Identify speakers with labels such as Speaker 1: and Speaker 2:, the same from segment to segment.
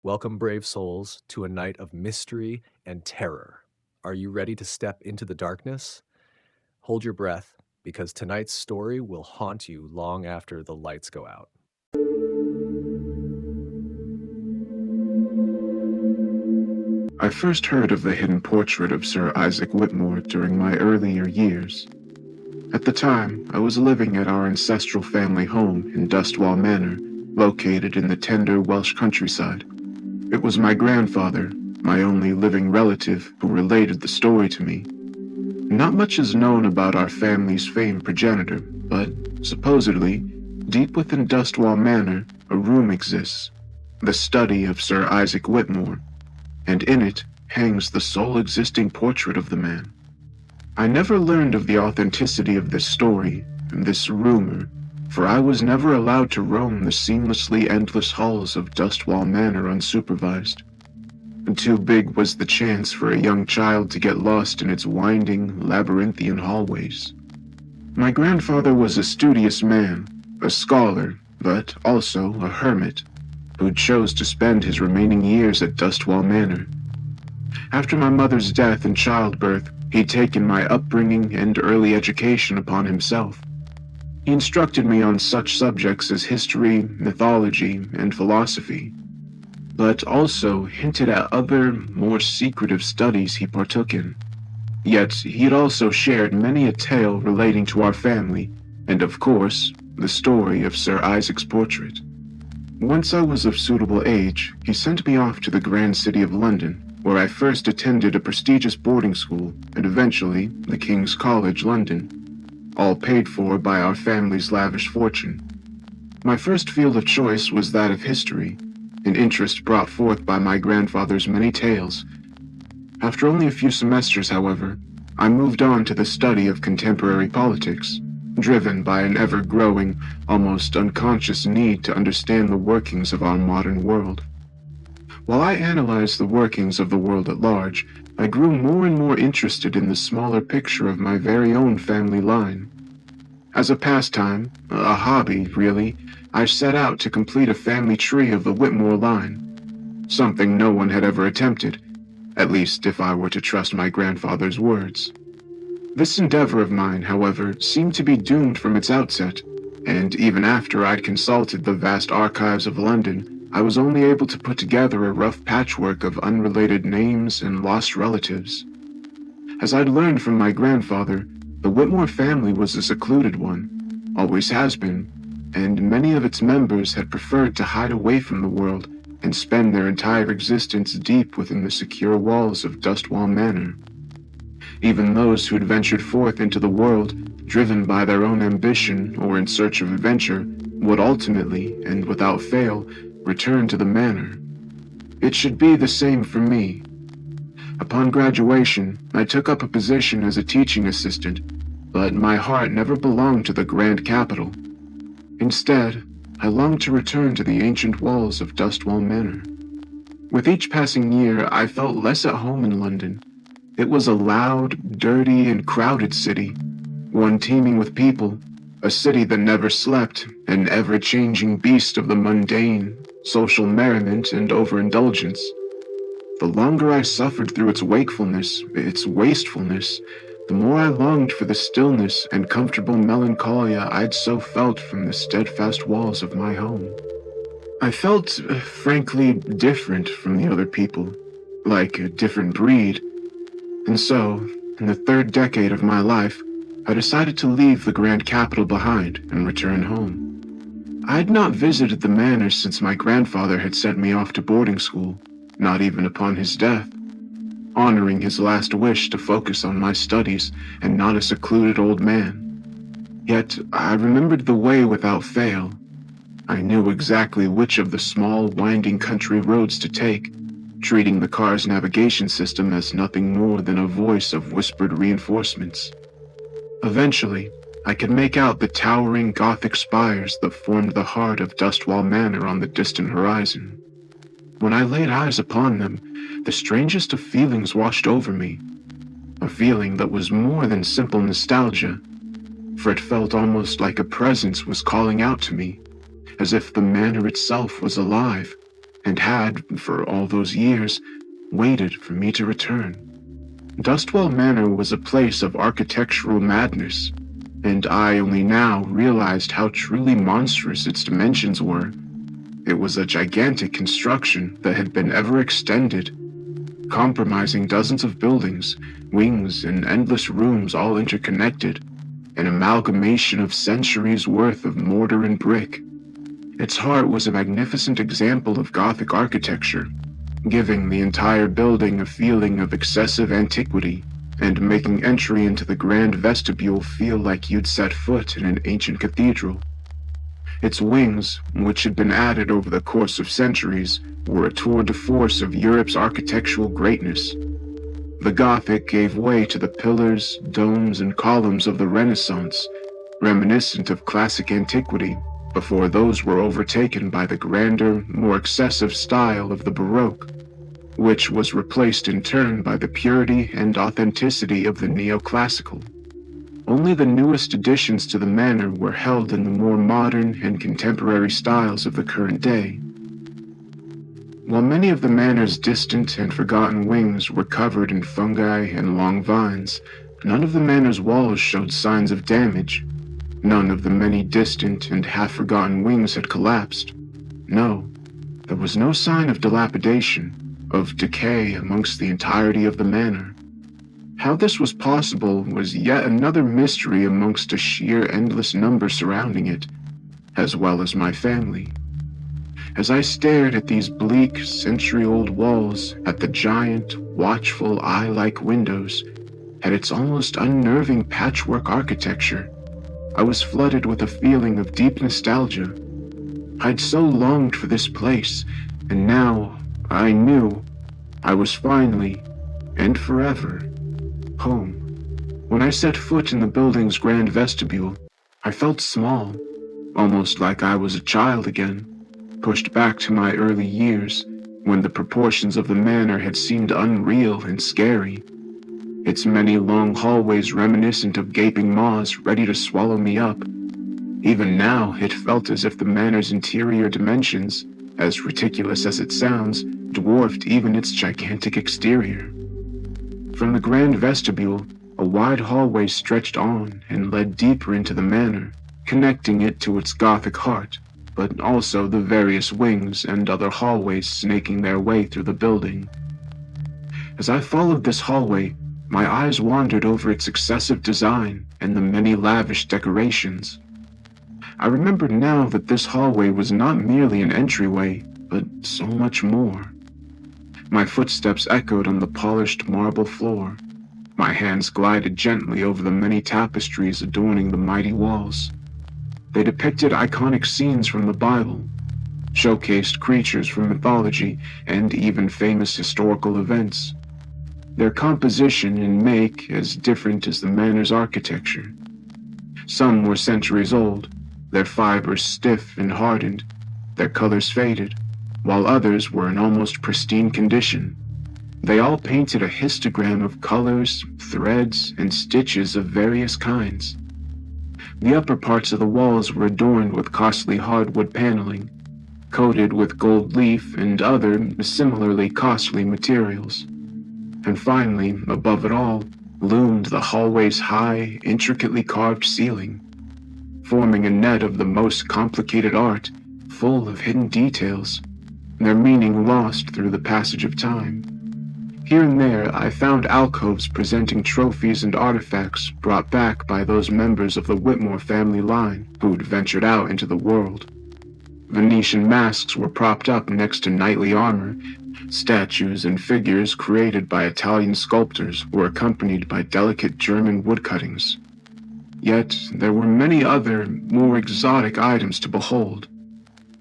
Speaker 1: Welcome, brave souls, to a night of mystery and terror. Are you ready to step into the darkness? Hold your breath, because tonight's story will haunt you long after the lights go out.
Speaker 2: I first heard of the hidden portrait of Sir Isaac Whitmore during my earlier years. At the time, I was living at our ancestral family home in Dustwall Manor, located in the tender Welsh countryside. It was my grandfather, my only living relative, who related the story to me. Not much is known about our family's famed progenitor, but supposedly, deep within Dustwall Manor, a room exists, the study of Sir Isaac Whitmore, and in it hangs the sole existing portrait of the man. I never learned of the authenticity of this story and this rumor, for I was never allowed to roam the seamlessly endless halls of Dustwall Manor unsupervised. Too big was the chance for a young child to get lost in its winding, labyrinthian hallways. My grandfather was a studious man, a scholar, but also a hermit, who chose to spend his remaining years at Dustwall Manor. After my mother's death and childbirth, he'd taken my upbringing and early education upon himself. He instructed me on such subjects as history, mythology, and philosophy, but also hinted at other, more secretive studies he partook in. Yet he had also shared many a tale relating to our family, and of course, the story of Sir Isaac's portrait. Once I was of suitable age, he sent me off to the grand city of London, where I first attended a prestigious boarding school and eventually the King's College London, all paid for by our family's lavish fortune. My first field of choice was that of history, an interest brought forth by my grandfather's many tales. After only a few semesters, however, I moved on to the study of contemporary politics, driven by an ever-growing, almost unconscious need to understand the workings of our modern world. While I analyzed the workings of the world at large, I grew more and more interested in the smaller picture of my very own family line. As a pastime, a hobby, really, I set out to complete a family tree of the Whitmore line, something no one had ever attempted, at least if I were to trust my grandfather's words. This endeavor of mine, however, seemed to be doomed from its outset, and even after I'd consulted the vast archives of London, I was only able to put together a rough patchwork of unrelated names and lost relatives. As I'd learned from my grandfather, the Whitmore family was a secluded one, always has been, and many of its members had preferred to hide away from the world and spend their entire existence deep within the secure walls of Dustwall Manor. Even those who'd ventured forth into the world, driven by their own ambition or in search of adventure, would ultimately, and without fail, return to the manor. It should be the same for me. Upon graduation, I took up a position as a teaching assistant, but my heart never belonged to the grand capital. Instead, I longed to return to the ancient walls of Dustwall Manor. With each passing year, I felt less at home in London. It was a loud, dirty, and crowded city, one teeming with people, a city that never slept, an ever-changing beast of the mundane, social merriment, and overindulgence. The longer I suffered through its wakefulness, its wastefulness, the more I longed for the stillness and comfortable melancholia I'd so felt from the steadfast walls of my home. I felt, frankly, different from the other people, like a different breed. And so, in the third decade of my life, I decided to leave the grand capital behind and return home. I had not visited the manor since my grandfather had sent me off to boarding school, not even upon his death, honoring his last wish to focus on my studies and not a secluded old man. Yet I remembered the way without fail. I knew exactly which of the small, winding country roads to take, treating the car's navigation system as nothing more than a voice of whispered reinforcements. Eventually, I could make out the towering Gothic spires that formed the heart of Dustwall Manor on the distant horizon. When I laid eyes upon them, the strangest of feelings washed over me, a feeling that was more than simple nostalgia, for it felt almost like a presence was calling out to me, as if the manor itself was alive, and had, for all those years, waited for me to return. Dustwell Manor was a place of architectural madness, and I only now realized how truly monstrous its dimensions were. It was a gigantic construction that had been ever extended, comprising dozens of buildings, wings, and endless rooms all interconnected, an amalgamation of centuries' worth of mortar and brick. Its heart was a magnificent example of Gothic architecture, giving the entire building a feeling of excessive antiquity and making entry into the grand vestibule feel like you'd set foot in an ancient cathedral. Its wings, which had been added over the course of centuries, were a tour de force of Europe's architectural greatness. The Gothic gave way to the pillars, domes, and columns of the Renaissance, reminiscent of classic antiquity, before those were overtaken by the grander, more excessive style of the Baroque, which was replaced in turn by the purity and authenticity of the neoclassical. Only the newest additions to the manor were held in the more modern and contemporary styles of the current day. While many of the manor's distant and forgotten wings were covered in fungi and long vines, none of the manor's walls showed signs of damage. None of the many distant and half-forgotten wings had collapsed. No, there was no sign of dilapidation, of decay amongst the entirety of the manor. How this was possible was yet another mystery amongst a sheer endless number surrounding it, as well as my family. As I stared at these bleak, century-old walls, at the giant, watchful, eye-like windows, at its almost unnerving patchwork architecture, I was flooded with a feeling of deep nostalgia. I'd so longed for this place, and now I knew I was finally, and forever, home. When I set foot in the building's grand vestibule, I felt small, almost like I was a child again, pushed back to my early years, when the proportions of the manor had seemed unreal and scary. Its many long hallways reminiscent of gaping maws ready to swallow me up. Even now, it felt as if the manor's interior dimensions, as ridiculous as it sounds, dwarfed even its gigantic exterior. From the grand vestibule, a wide hallway stretched on and led deeper into the manor, connecting it to its Gothic heart, but also the various wings and other hallways snaking their way through the building. As I followed this hallway, my eyes wandered over its excessive design and the many lavish decorations. I remembered now that this hallway was not merely an entryway, but so much more. My footsteps echoed on the polished marble floor. My hands glided gently over the many tapestries adorning the mighty walls. They depicted iconic scenes from the Bible, showcased creatures from mythology, and even famous historical events. Their composition and make as different as the manor's architecture. Some were centuries old, their fibers stiff and hardened, their colors faded, while others were in almost pristine condition. They all painted a histogram of colors, threads, and stitches of various kinds. The upper parts of the walls were adorned with costly hardwood paneling, coated with gold leaf and other similarly costly materials. And finally, above it all, loomed the hallway's high, intricately carved ceiling, forming a net of the most complicated art, full of hidden details, their meaning lost through the passage of time. Here and there, I found alcoves presenting trophies and artifacts brought back by those members of the Whitmore family line who'd ventured out into the world. Venetian masks were propped up next to knightly armor. Statues and figures created by Italian sculptors were accompanied by delicate German woodcuttings. Yet there were many other, more exotic items to behold.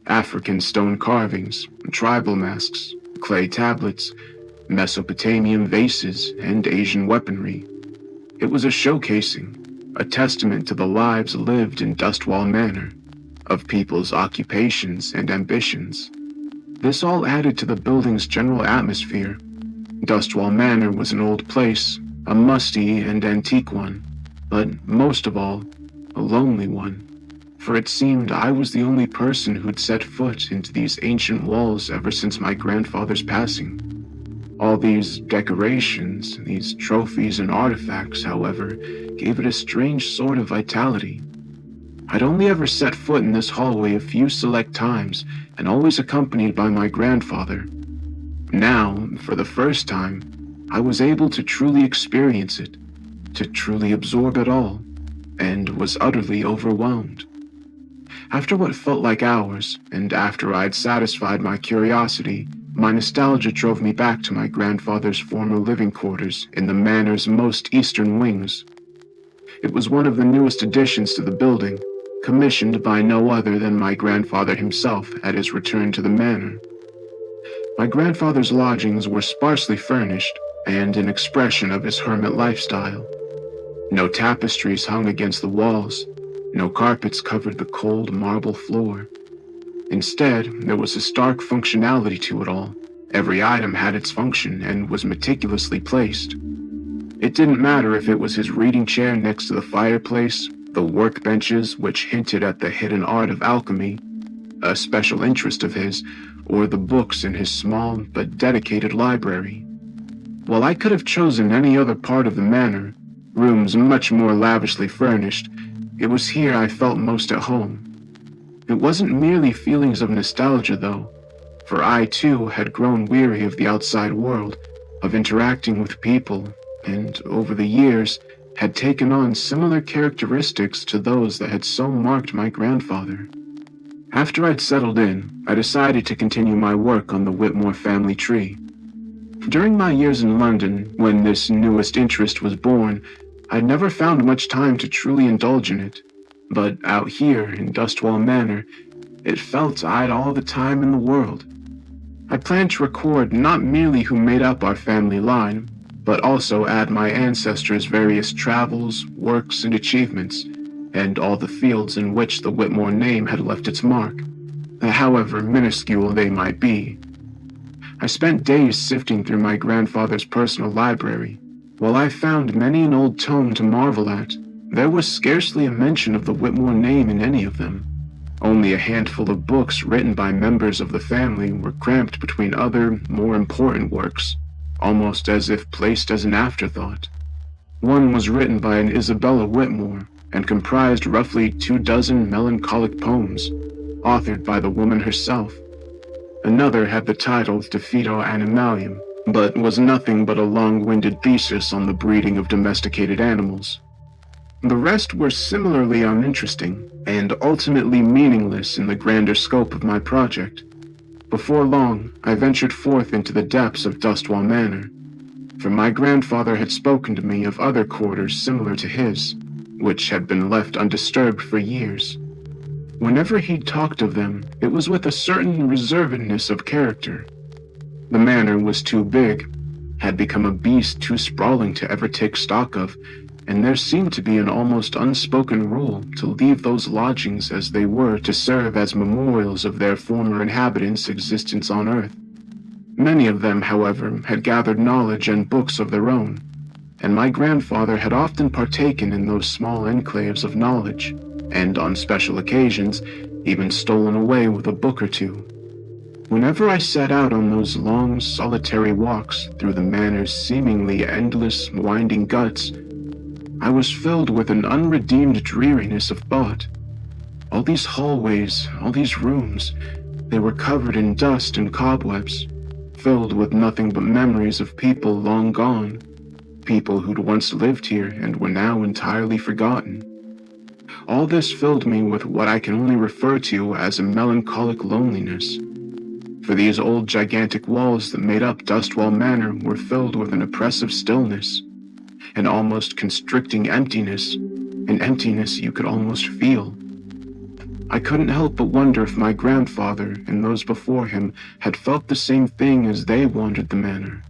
Speaker 2: African stone carvings, tribal masks, clay tablets, Mesopotamian vases, and Asian weaponry. It was a showcasing, a testament to the lives lived in Dustwall Manor, of people's occupations and ambitions. This all added to the building's general atmosphere. Dustwall Manor was an old place, a musty and antique one, but most of all, a lonely one, for it seemed I was the only person who'd set foot into these ancient walls ever since my grandfather's passing. All these decorations, these trophies and artifacts, however, gave it a strange sort of vitality. I'd only ever set foot in this hallway a few select times, and always accompanied by my grandfather. Now, for the first time, I was able to truly experience it, to truly absorb it all, and was utterly overwhelmed. After what felt like hours, and after I'd satisfied my curiosity, my nostalgia drove me back to my grandfather's former living quarters in the manor's most eastern wings. It was one of the newest additions to the building, commissioned by no other than my grandfather himself at his return to the manor. My grandfather's lodgings were sparsely furnished and an expression of his hermit lifestyle. No tapestries hung against the walls, no carpets covered the cold marble floor. Instead, there was a stark functionality to it all. Every item had its function and was meticulously placed. It didn't matter if it was his reading chair next to the fireplace, the workbenches which hinted at the hidden art of alchemy, a special interest of his, or the books in his small but dedicated library. While I could have chosen any other part of the manor, rooms much more lavishly furnished, it was here I felt most at home. It wasn't merely feelings of nostalgia, though, for I too had grown weary of the outside world, of interacting with people, and over the years had taken on similar characteristics to those that had so marked my grandfather. After I'd settled in, I decided to continue my work on the Whitmore family tree. During my years in London, when this newest interest was born, I'd never found much time to truly indulge in it. But out here in Dustwall Manor, it felt I'd all the time in the world. I planned to record not merely who made up our family line, but also add my ancestors' various travels, works, and achievements, and all the fields in which the Whitmore name had left its mark, however minuscule they might be. I spent days sifting through my grandfather's personal library. While I found many an old tome to marvel at, there was scarcely a mention of the Whitmore name in any of them. Only a handful of books written by members of the family were cramped between other, more important works, almost as if placed as an afterthought. One was written by an Isabella Whitmore and comprised roughly 24 melancholic poems, authored by the woman herself. Another had the title De Fido Animalium, but was nothing but a long-winded thesis on the breeding of domesticated animals. The rest were similarly uninteresting, and ultimately meaningless in the grander scope of my project. Before long, I ventured forth into the depths of Dustwall Manor, for my grandfather had spoken to me of other quarters similar to his, which had been left undisturbed for years. Whenever he'd talked of them, it was with a certain reservedness of character. The manor was too big, had become a beast too sprawling to ever take stock of, and there seemed to be an almost unspoken rule to leave those lodgings as they were to serve as memorials of their former inhabitants' existence on earth. Many of them, however, had gathered knowledge and books of their own, and my grandfather had often partaken in those small enclaves of knowledge, and on special occasions, even stolen away with a book or two. Whenever I set out on those long, solitary walks through the manor's seemingly endless, winding guts, I was filled with an unredeemed dreariness of thought. All these hallways, all these rooms, they were covered in dust and cobwebs, filled with nothing but memories of people long gone, people who'd once lived here and were now entirely forgotten. All this filled me with what I can only refer to as a melancholic loneliness. For these old gigantic walls that made up Dustwall Manor were filled with an oppressive stillness, an almost constricting emptiness, an emptiness you could almost feel. I couldn't help but wonder if my grandfather and those before him had felt the same thing as they wandered the manor.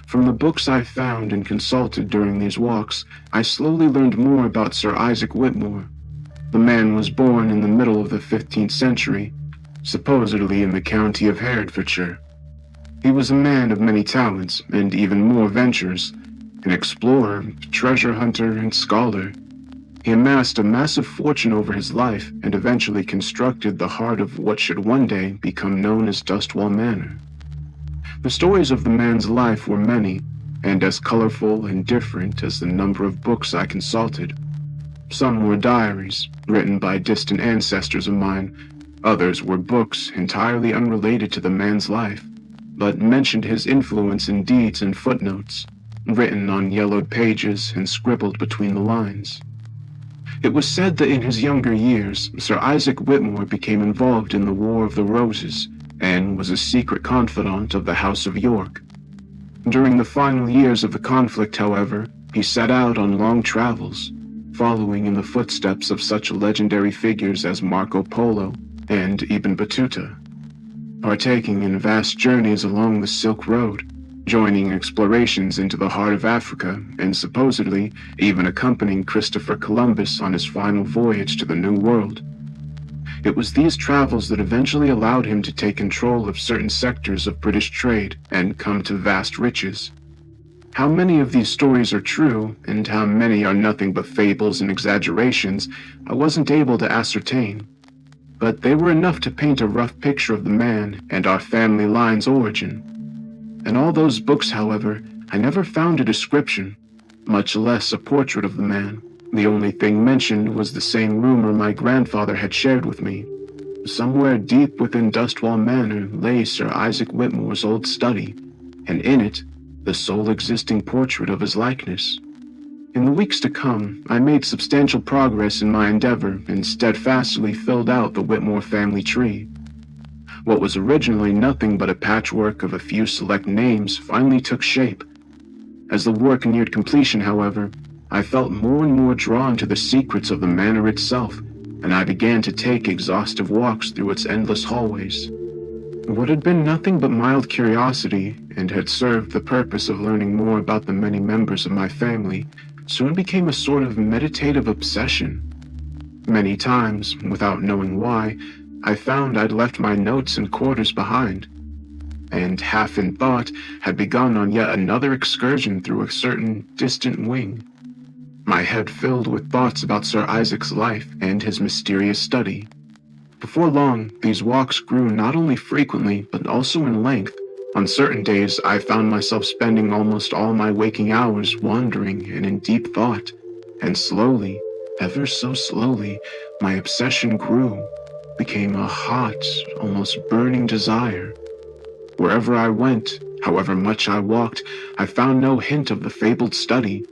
Speaker 2: From the books I found and consulted during these walks, I slowly learned more about Sir Isaac Whitmore. The man was born in the middle of the 15th century, supposedly in the county of Herefordshire. He was a man of many talents and even more ventures, an explorer, treasure hunter, and scholar. He amassed a massive fortune over his life and eventually constructed the heart of what should one day become known as Dustwall Manor. The stories of the man's life were many, and as colorful and different as the number of books I consulted. Some were diaries, written by distant ancestors of mine. Others were books entirely unrelated to the man's life, but mentioned his influence in deeds and footnotes, written on yellowed pages and scribbled between the lines. It was said that in his younger years, Sir Isaac Whitmore became involved in the War of the Roses and was a secret confidant of the House of York. During the final years of the conflict, however, he set out on long travels, following in the footsteps of such legendary figures as Marco Polo and Ibn Battuta, partaking in vast journeys along the Silk Road, joining explorations into the heart of Africa, and supposedly even accompanying Christopher Columbus on his final voyage to the New World. It was these travels that eventually allowed him to take control of certain sectors of British trade and come to vast riches. How many of these stories are true, and how many are nothing but fables and exaggerations, I wasn't able to ascertain. But they were enough to paint a rough picture of the man and our family line's origin. In all those books, however, I never found a description, much less a portrait of the man. The only thing mentioned was the same rumor my grandfather had shared with me. Somewhere deep within Dustwall Manor lay Sir Isaac Whitmore's old study, and in it, the sole existing portrait of his likeness. In the weeks to come, I made substantial progress in my endeavor and steadfastly filled out the Whitmore family tree. What was originally nothing but a patchwork of a few select names finally took shape. As the work neared completion, however, I felt more and more drawn to the secrets of the manor itself, and I began to take exhaustive walks through its endless hallways. What had been nothing but mild curiosity, and had served the purpose of learning more about the many members of my family, soon became a sort of meditative obsession. Many times, without knowing why, I found I'd left my notes and quarters behind, and half in thought had begun on yet another excursion through a certain distant wing. My head filled with thoughts about Sir Isaac's life and his mysterious study. Before long, these walks grew not only frequently, but also in length. On certain days, I found myself spending almost all my waking hours wandering and in deep thought, and slowly, ever so slowly, my obsession grew, became a hot, almost burning desire. Wherever I went, however much I walked, I found no hint of the fabled study.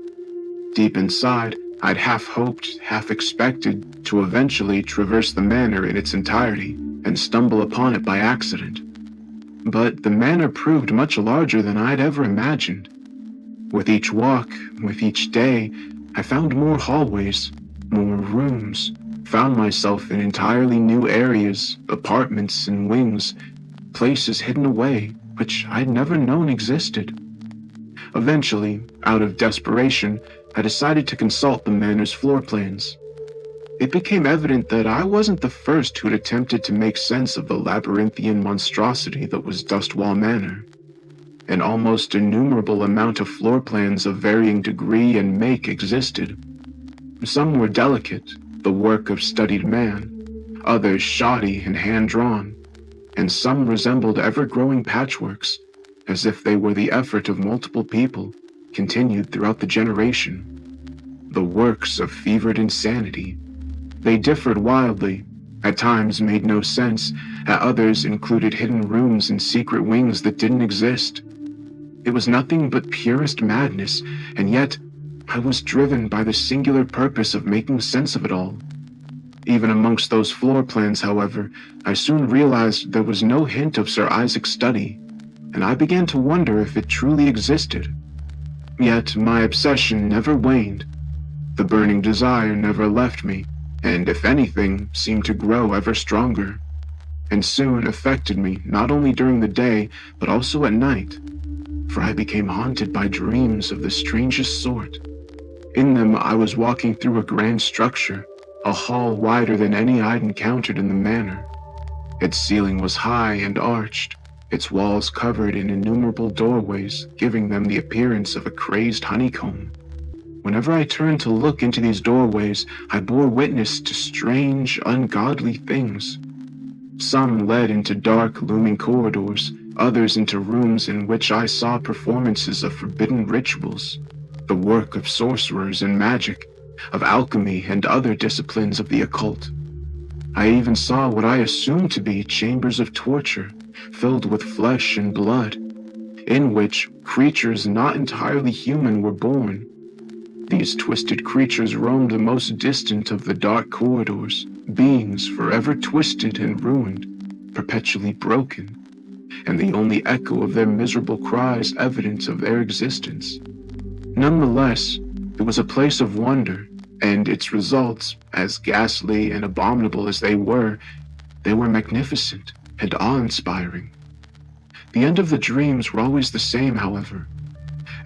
Speaker 2: Deep inside, I'd half hoped, half expected to eventually traverse the manor in its entirety and stumble upon it by accident. But the manor proved much larger than I'd ever imagined. With each walk, with each day, I found more hallways, more rooms, found myself in entirely new areas, apartments and wings, places hidden away which I'd never known existed. Eventually, out of desperation, I decided to consult the manor's floor plans. It became evident that I wasn't the first who'd attempted to make sense of the labyrinthian monstrosity that was Dustwall Manor. An almost innumerable amount of floor plans of varying degree and make existed. Some were delicate, the work of studied man, others shoddy and hand-drawn, and some resembled ever-growing patchworks, as if they were the effort of multiple people, continued throughout the generation. The works of fevered insanity. They differed wildly, at times made no sense, at others included hidden rooms and secret wings that didn't exist. It was nothing but purest madness, and yet I was driven by the singular purpose of making sense of it all. Even amongst those floor plans, however, I soon realized there was no hint of Sir Isaac's study, and I began to wonder if it truly existed. Yet my obsession never waned. The burning desire never left me, and if anything, seemed to grow ever stronger, and soon affected me not only during the day, but also at night, for I became haunted by dreams of the strangest sort. In them I was walking through a grand structure, a hall wider than any I'd encountered in the manor. Its ceiling was high and arched, its walls covered in innumerable doorways, giving them the appearance of a crazed honeycomb. Whenever I turned to look into these doorways, I bore witness to strange, ungodly things. Some led into dark, looming corridors, others into rooms in which I saw performances of forbidden rituals, the work of sorcerers and magic, of alchemy and other disciplines of the occult. I even saw what I assumed to be chambers of torture, filled with flesh and blood, in which creatures not entirely human were born. These twisted creatures roamed the most distant of the dark corridors, beings forever twisted and ruined, perpetually broken, and the only echo of their miserable cries evidence of their existence. Nonetheless, it was a place of wonder, and its results, as ghastly and abominable as they were magnificent and awe-inspiring. The end of the dreams were always the same, however.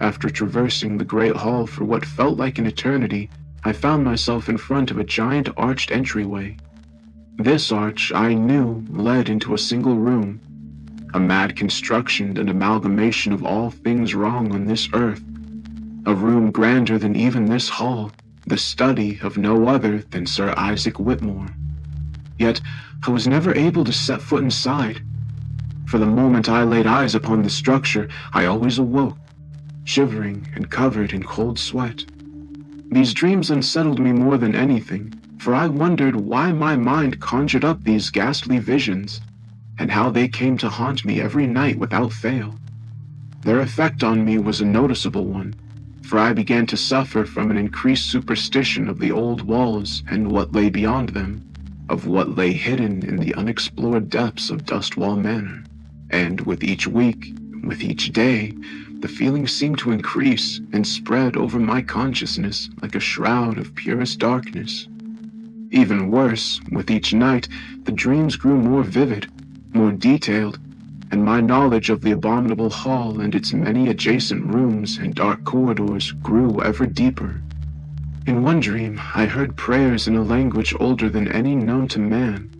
Speaker 2: After traversing the great hall for what felt like an eternity, I found myself in front of a giant arched entryway. This arch, I knew, led into a single room, a mad construction and amalgamation of all things wrong on this earth. A room grander than even this hall, the study of no other than Sir Isaac Whitmore. Yet, I was never able to set foot inside. For the moment I laid eyes upon the structure, I always awoke, shivering and covered in cold sweat. These dreams unsettled me more than anything, for I wondered why my mind conjured up these ghastly visions, and how they came to haunt me every night without fail. Their effect on me was a noticeable one, for I began to suffer from an increased superstition of the old walls and what lay beyond them, of what lay hidden in the unexplored depths of Dustwall Manor. And with each week, with each day, the feeling seemed to increase and spread over my consciousness like a shroud of purest darkness. Even worse, with each night, the dreams grew more vivid, more detailed, and my knowledge of the abominable hall and its many adjacent rooms and dark corridors grew ever deeper. In one dream, I heard prayers in a language older than any known to man,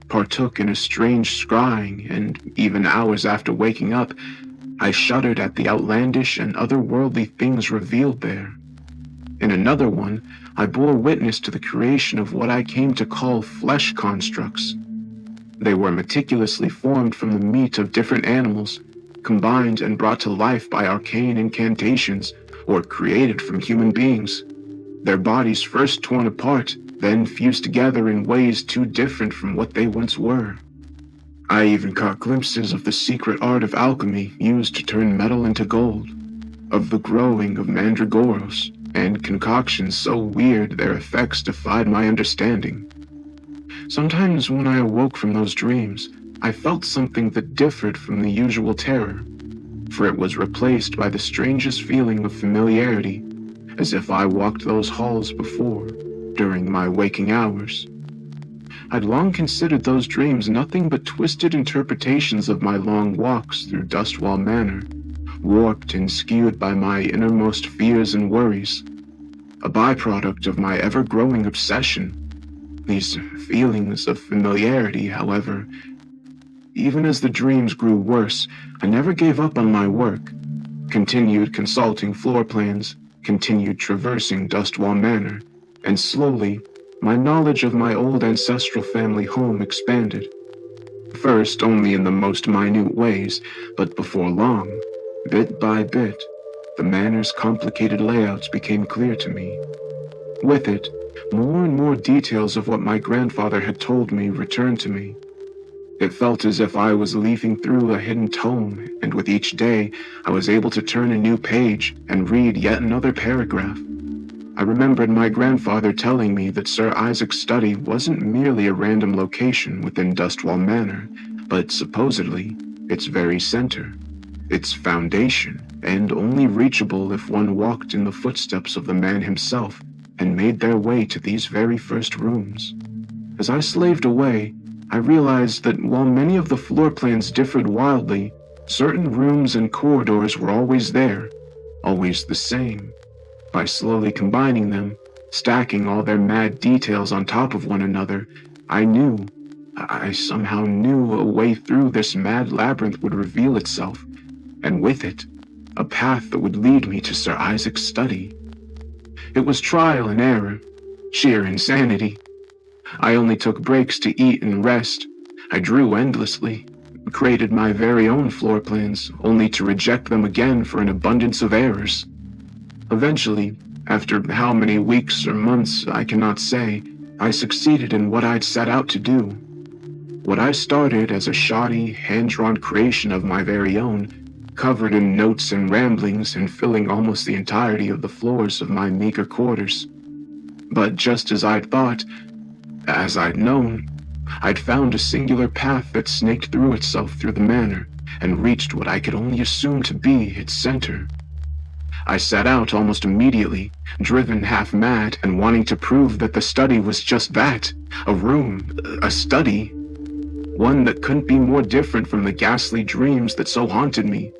Speaker 2: partook in a strange scrying, and even hours after waking up, I shuddered at the outlandish and otherworldly things revealed there. In another one, I bore witness to the creation of what I came to call flesh constructs. They were meticulously formed from the meat of different animals, combined and brought to life by arcane incantations, or created from human beings. Their bodies first torn apart, then fused together in ways too different from what they once were. I even caught glimpses of the secret art of alchemy used to turn metal into gold, of the growing of mandragoras, and concoctions so weird their effects defied my understanding. Sometimes when I awoke from those dreams, I felt something that differed from the usual terror, for it was replaced by the strangest feeling of familiarity, as if I walked those halls before, during my waking hours. I'd long considered those dreams nothing but twisted interpretations of my long walks through Dustwall Manor, warped and skewed by my innermost fears and worries, a byproduct of my ever-growing obsession. These feelings of familiarity, however, even as the dreams grew worse, I never gave up on my work, continued consulting floor plans, continued traversing Dustwall Manor, and slowly, my knowledge of my old ancestral family home expanded. First only in the most minute ways, but before long, bit by bit, the manor's complicated layouts became clear to me. With it, more and more details of what my grandfather had told me returned to me. It felt as if I was leafing through a hidden tome, and with each day, I was able to turn a new page and read yet another paragraph. I remembered my grandfather telling me that Sir Isaac's study wasn't merely a random location within Dustwall Manor, but supposedly its very center, its foundation, and only reachable if one walked in the footsteps of the man himself and made their way to these very first rooms. As I slaved away, I realized that while many of the floor plans differed wildly, certain rooms and corridors were always there, always the same. By slowly combining them, stacking all their mad details on top of one another, I somehow knew a way through this mad labyrinth would reveal itself, and with it, a path that would lead me to Sir Isaac's study. It was trial and error, sheer insanity. I only took breaks to eat and rest. I drew endlessly, created my very own floor plans, only to reject them again for an abundance of errors. Eventually, after how many weeks or months I cannot say, I succeeded in what I'd set out to do. What I started as a shoddy, hand-drawn creation of my very own, covered in notes and ramblings and filling almost the entirety of the floors of my meager quarters. But just as I'd thought, as I'd known, I'd found a singular path that snaked through itself through the manor and reached what I could only assume to be its center. I set out almost immediately, driven half mad and wanting to prove that the study was just that, a room, a study, one that couldn't be more different from the ghastly dreams that so haunted me,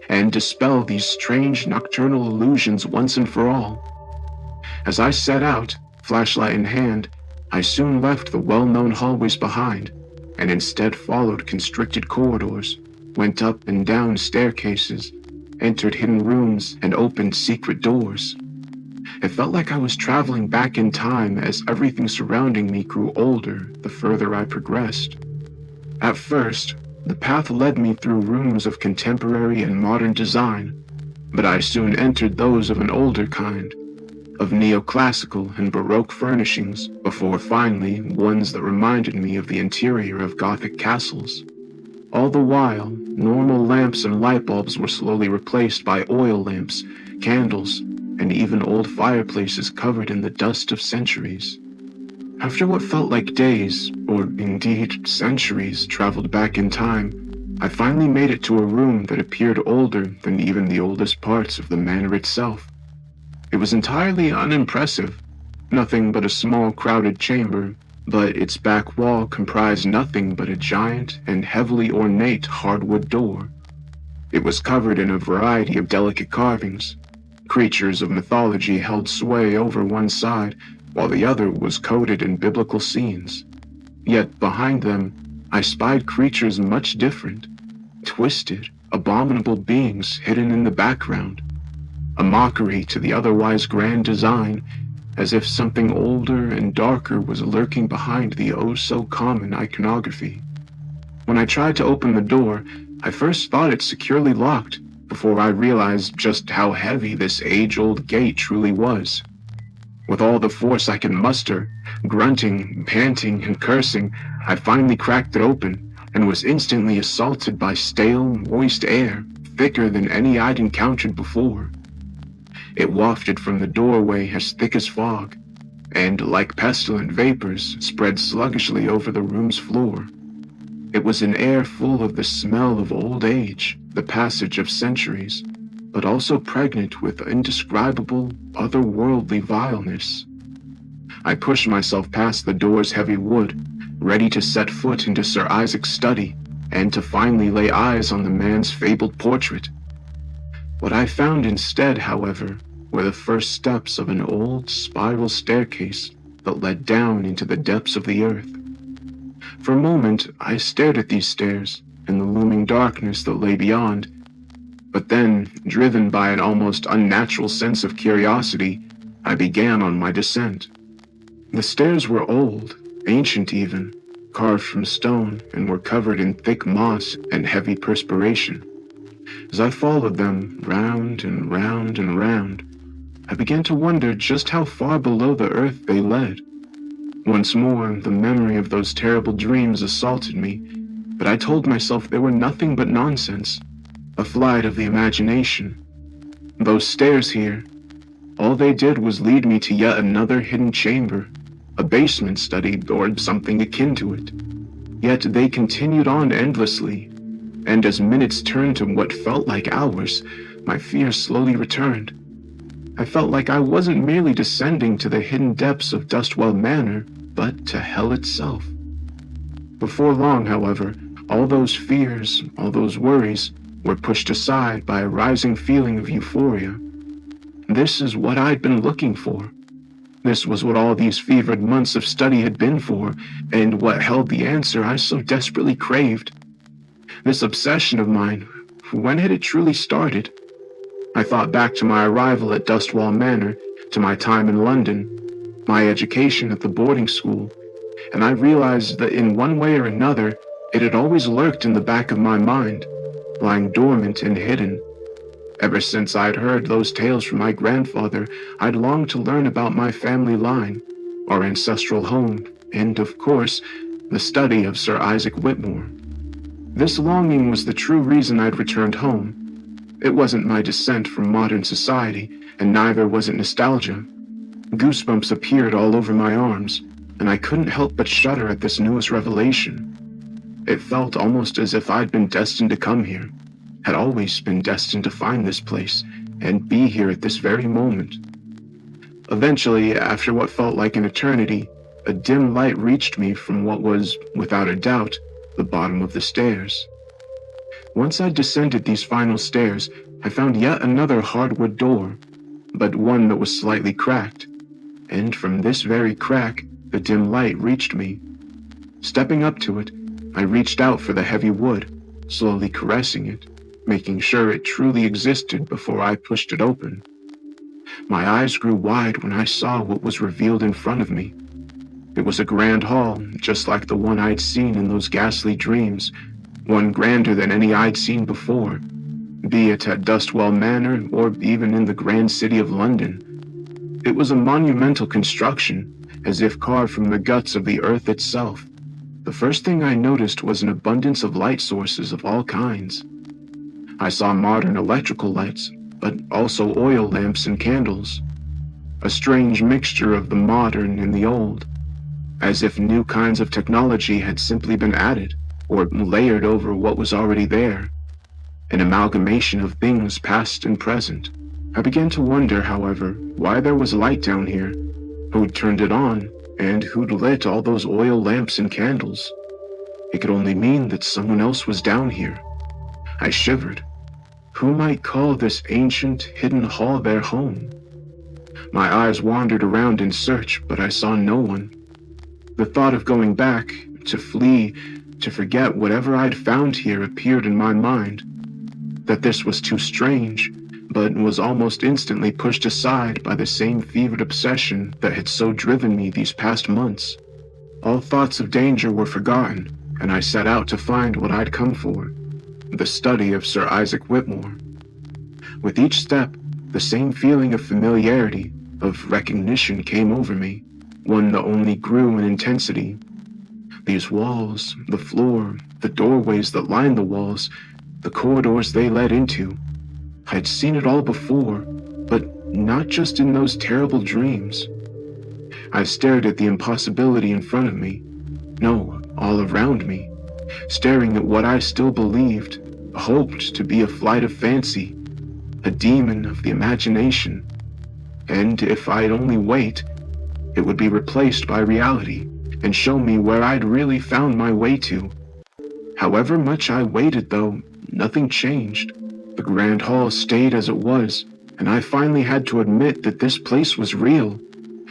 Speaker 2: and dispel these strange nocturnal illusions once and for all. As I set out, flashlight in hand, I soon left the well-known hallways behind, and instead followed constricted corridors, went up and down staircases, entered hidden rooms, and opened secret doors. It felt like I was traveling back in time as everything surrounding me grew older the further I progressed. At first, the path led me through rooms of contemporary and modern design, but I soon entered those of an older kind, of neoclassical and Baroque furnishings, before finally ones that reminded me of the interior of Gothic castles. All the while, normal lamps and light bulbs were slowly replaced by oil lamps, candles, and even old fireplaces covered in the dust of centuries. After what felt like days, or indeed centuries, traveled back in time, I finally made it to a room that appeared older than even the oldest parts of the manor itself. It was entirely unimpressive, nothing but a small crowded chamber, but its back wall comprised nothing but a giant and heavily ornate hardwood door. It was covered in a variety of delicate carvings. Creatures of mythology held sway over one side, while the other was coated in biblical scenes. Yet behind them, I spied creatures much different, twisted, abominable beings hidden in the background, a mockery to the otherwise grand design, as if something older and darker was lurking behind the oh-so-common iconography. When I tried to open the door, I first thought it securely locked, before I realized just how heavy this age-old gate truly was. With all the force I could muster, grunting, panting, and cursing, I finally cracked it open, and was instantly assaulted by stale, moist air, thicker than any I'd encountered before. It wafted from the doorway as thick as fog, and, like pestilent vapors, spread sluggishly over the room's floor. It was an air full of the smell of old age, the passage of centuries, but also pregnant with indescribable, otherworldly vileness. I pushed myself past the door's heavy wood, ready to set foot into Sir Isaac's study, and to finally lay eyes on the man's fabled portrait. What I found instead, however, were the first steps of an old spiral staircase that led down into the depths of the earth. For a moment, I stared at these stairs and the looming darkness that lay beyond, but then, driven by an almost unnatural sense of curiosity, I began on my descent. The stairs were old, ancient even, carved from stone, and were covered in thick moss and heavy perspiration. As I followed them round and round and round, I began to wonder just how far below the earth they led. Once more, the memory of those terrible dreams assaulted me, but I told myself they were nothing but nonsense, a flight of the imagination. Those stairs here, all they did was lead me to yet another hidden chamber, a basement study or something akin to it. Yet they continued on endlessly, and as minutes turned to what felt like hours, my fear slowly returned. I felt like I wasn't merely descending to the hidden depths of Dustwell Manor, but to hell itself. Before long, however, all those fears, all those worries, were pushed aside by a rising feeling of euphoria. This is what I'd been looking for. This was what all these fevered months of study had been for, and what held the answer I so desperately craved. This obsession of mine, when had it truly started? I thought back to my arrival at Dustwall Manor, to my time in London, my education at the boarding school, and I realized that in one way or another, it had always lurked in the back of my mind, lying dormant and hidden. Ever since I'd heard those tales from my grandfather, I'd longed to learn about my family line, our ancestral home, and, of course, the study of Sir Isaac Whitmore. This longing was the true reason I'd returned home. It wasn't my descent from modern society, and neither was it nostalgia. Goosebumps appeared all over my arms, and I couldn't help but shudder at this newest revelation. It felt almost as if I'd been destined to come here, had always been destined to find this place, and be here at this very moment. Eventually, after what felt like an eternity, a dim light reached me from what was, without a doubt, the bottom of the stairs. Once I'd descended these final stairs, I found yet another hardwood door, but one that was slightly cracked, and from this very crack, the dim light reached me. Stepping up to it, I reached out for the heavy wood, slowly caressing it, making sure it truly existed before I pushed it open. My eyes grew wide when I saw what was revealed in front of me. It was a grand hall, just like the one I'd seen in those ghastly dreams, one grander than any I'd seen before, be it at Dustwell Manor or even in the grand city of London. It was a monumental construction, as if carved from the guts of the earth itself. The first thing I noticed was an abundance of light sources of all kinds. I saw modern electrical lights, but also oil lamps and candles. A strange mixture of the modern and the old, as if new kinds of technology had simply been added or layered over what was already there. An amalgamation of things past and present. I began to wonder, however, why there was light down here, who'd turned it on, and who'd lit all those oil lamps and candles. It could only mean that someone else was down here. I shivered. Who might call this ancient, hidden hall their home? My eyes wandered around in search, but I saw no one. The thought of going back, to flee, to forget whatever I'd found here appeared in my mind. That this was too strange, but was almost instantly pushed aside by the same fevered obsession that had so driven me these past months. All thoughts of danger were forgotten, and I set out to find what I'd come for, the study of Sir Isaac Whitmore. With each step, the same feeling of familiarity, of recognition came over me, one that only grew in intensity. These walls, the floor, the doorways that lined the walls, the corridors they led into. I'd seen it all before, but not just in those terrible dreams. I stared at the impossibility in front of me, no, all around me, staring at what I still believed, hoped to be a flight of fancy, a demon of the imagination. And if I'd only wait, it would be replaced by reality and show me where I'd really found my way to. However much I waited, though, nothing changed. The grand hall stayed as it was, and I finally had to admit that this place was real,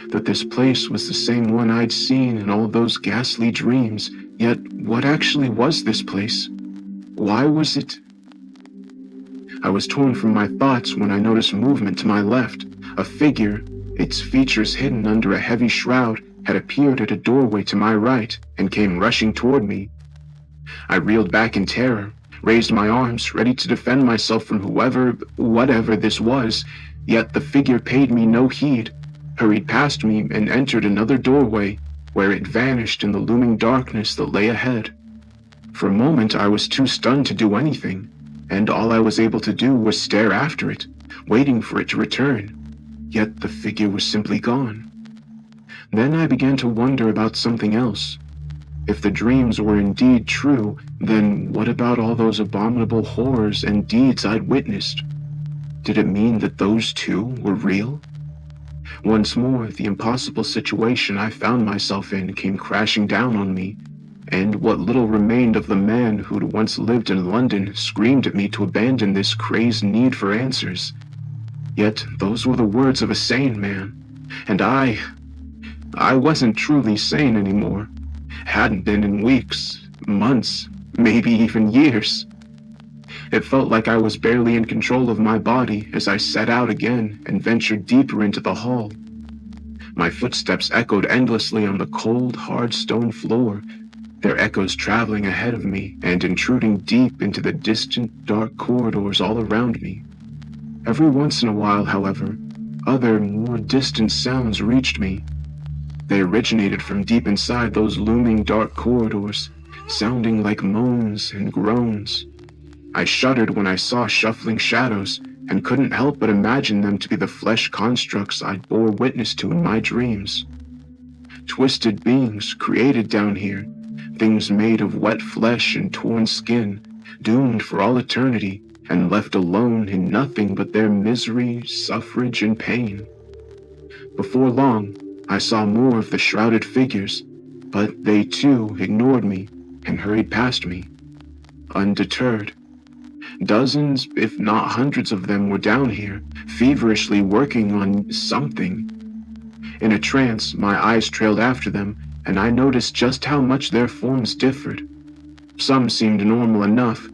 Speaker 2: that this place was the same one I'd seen in all those ghastly dreams. Yet what actually was this place? Why was it? I was torn from my thoughts when I noticed movement to my left. A figure, its features hidden under a heavy shroud, had appeared at a doorway to my right and came rushing toward me. I reeled back in terror, raised my arms, ready to defend myself from whatever this was, yet the figure paid me no heed, hurried past me and entered another doorway, where it vanished in the looming darkness that lay ahead. For a moment I was too stunned to do anything, and all I was able to do was stare after it, waiting for it to return. Yet the figure was simply gone. Then I began to wonder about something else. If the dreams were indeed true, then what about all those abominable horrors and deeds I'd witnessed? Did it mean that those too were real? Once more, the impossible situation I found myself in came crashing down on me, and what little remained of the man who'd once lived in London screamed at me to abandon this crazed need for answers. Yet those were the words of a sane man, and I wasn't truly sane anymore. Hadn't been in weeks, months, maybe even years. It felt like I was barely in control of my body as I set out again and ventured deeper into the hall. My footsteps echoed endlessly on the cold, hard stone floor, their echoes traveling ahead of me and intruding deep into the distant, dark corridors all around me. Every once in a while, however, other, more distant sounds reached me. They originated from deep inside those looming dark corridors, sounding like moans and groans. I shuddered when I saw shuffling shadows and couldn't help but imagine them to be the flesh constructs I bore witness to in my dreams. Twisted beings created down here, things made of wet flesh and torn skin, doomed for all eternity and left alone in nothing but their misery, suffrage, and pain. Before long, I saw more of the shrouded figures, but they too ignored me and hurried past me, undeterred. Dozens, if not hundreds of them were down here, feverishly working on something. In a trance, my eyes trailed after them, and I noticed just how much their forms differed. Some seemed normal enough,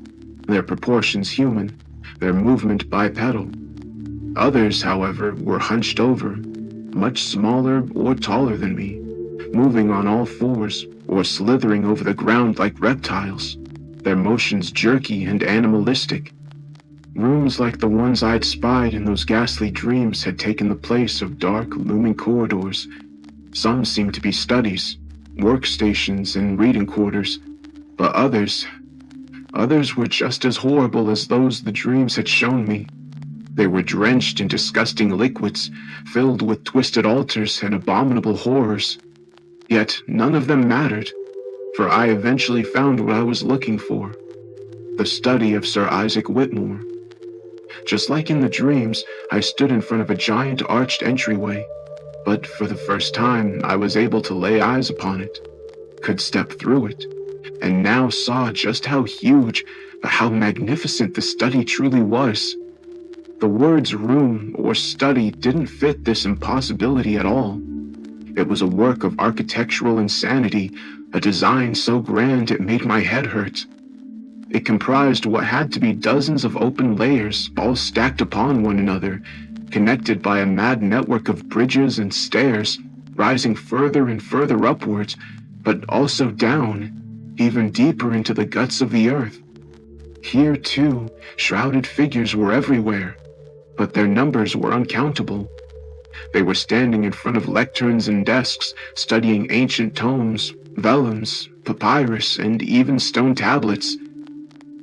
Speaker 2: their proportions human, their movement bipedal. Others, however, were hunched over, much smaller or taller than me, moving on all fours or slithering over the ground like reptiles, their motions jerky and animalistic. Rooms like the ones I'd spied in those ghastly dreams had taken the place of dark, looming corridors. Some seemed to be studies, workstations, and reading quarters, but others were just as horrible as those the dreams had shown me. They were drenched in disgusting liquids, filled with twisted altars and abominable horrors. Yet none of them mattered, for I eventually found what I was looking for: the study of Sir Isaac Whitmore. Just like in the dreams, I stood in front of a giant arched entryway, but for the first time I was able to lay eyes upon it, could step through it, and now saw just how huge, but how magnificent the study truly was. The words room or study didn't fit this impossibility at all. It was a work of architectural insanity, a design so grand it made my head hurt. It comprised what had to be dozens of open layers, all stacked upon one another, connected by a mad network of bridges and stairs, rising further and further upwards, but also down, even deeper into the guts of the earth. Here, too, shrouded figures were everywhere, but their numbers were uncountable. They were standing in front of lecterns and desks, studying ancient tomes, vellums, papyrus, and even stone tablets,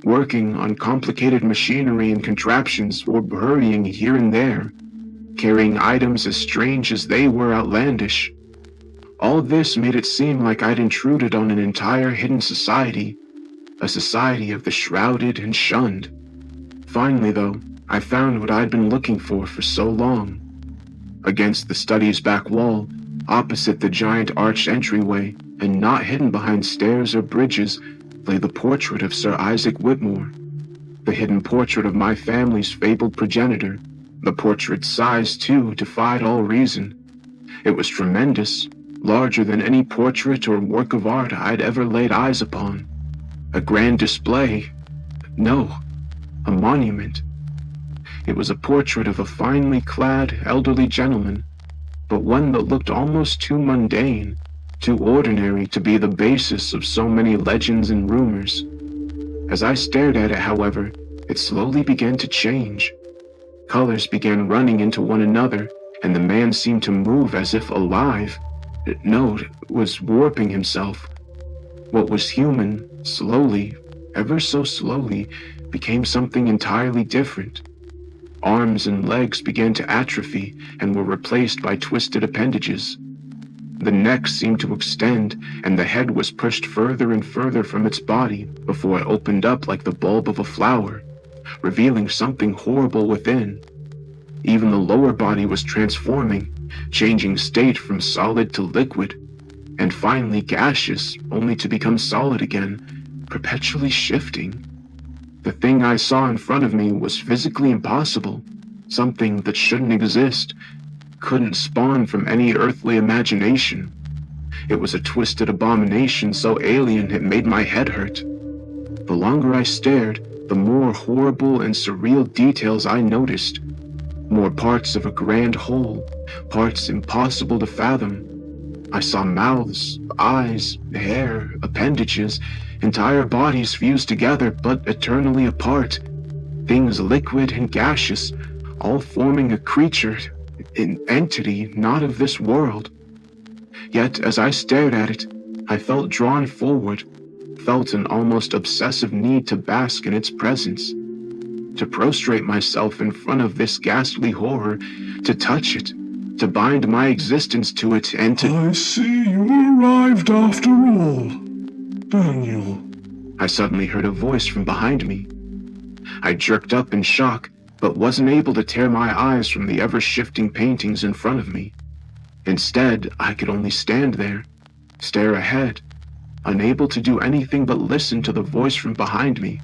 Speaker 2: working on complicated machinery and contraptions, or hurrying here and there, carrying items as strange as they were outlandish. All this made it seem like I'd intruded on an entire hidden society, a society of the shrouded and shunned. Finally, though, I found what I'd been looking for so long. Against the study's back wall, opposite the giant arched entryway, and not hidden behind stairs or bridges, lay the portrait of Sir Isaac Whitmore, the hidden portrait of my family's fabled progenitor. The portrait's size, too, defied all reason. It was tremendous, larger than any portrait or work of art I'd ever laid eyes upon. A grand display. No, a monument. It was a portrait of a finely clad, elderly gentleman, but one that looked almost too mundane, too ordinary to be the basis of so many legends and rumors. As I stared at it, however, it slowly began to change. Colors began running into one another, and the man seemed to move as if alive. No, was warping himself. What was human, slowly, ever so slowly, became something entirely different. Arms and legs began to atrophy and were replaced by twisted appendages. The neck seemed to extend, and the head was pushed further and further from its body before it opened up like the bulb of a flower, revealing something horrible within. Even the lower body was transforming, changing state from solid to liquid, and finally gaseous, only to become solid again, perpetually shifting. The thing I saw in front of me was physically impossible, something that shouldn't exist, couldn't spawn from any earthly imagination. It was a twisted abomination so alien it made my head hurt. The longer I stared, the more horrible and surreal details I noticed. More parts of a grand whole, parts impossible to fathom. I saw mouths, eyes, hair, appendages, entire bodies fused together but eternally apart. Things liquid and gaseous, all forming a creature, an entity not of this world. Yet as I stared at it, I felt drawn forward, felt an almost obsessive need to bask in its presence, to prostrate myself in front of this ghastly horror, to touch it, to bind my existence to it, and to—
Speaker 3: I see you arrived after all, Daniel.
Speaker 2: I suddenly heard a voice from behind me. I jerked up in shock, but wasn't able to tear my eyes from the ever-shifting paintings in front of me. Instead, I could only stand there, stare ahead, unable to do anything but listen to the voice from behind me.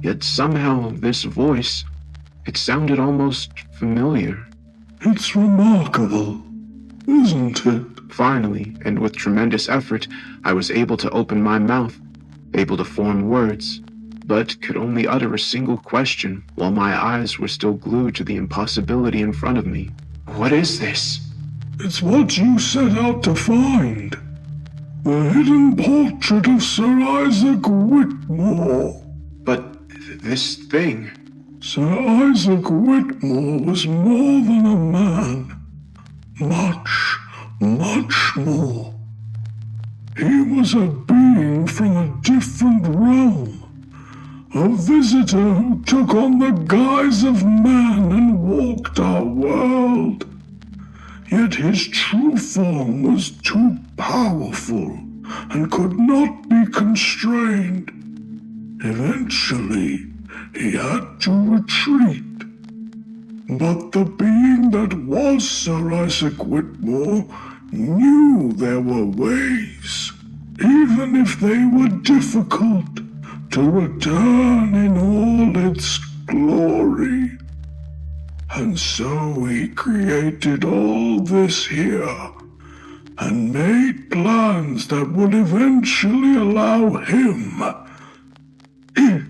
Speaker 2: Yet somehow this voice, it sounded almost familiar.
Speaker 3: It's remarkable, isn't it?
Speaker 2: Finally, and with tremendous effort, I was able to open my mouth, able to form words, but could only utter a single question while my eyes were still glued to the impossibility in front of me. What is this?
Speaker 3: It's what you set out to find. The hidden portrait of Sir Isaac Whitmore.
Speaker 2: But this thing...
Speaker 3: Sir Isaac Whitmore was more than a man. Much, much more. He was a being from a different realm. A visitor who took on the guise of man and walked our world. Yet his true form was too powerful and could not be constrained. Eventually, he had to retreat. But the being that was Sir Isaac Whitmore knew there were ways, even if they were difficult, to return in all its glory. And so he created all this here, and made plans that would eventually allow him, it,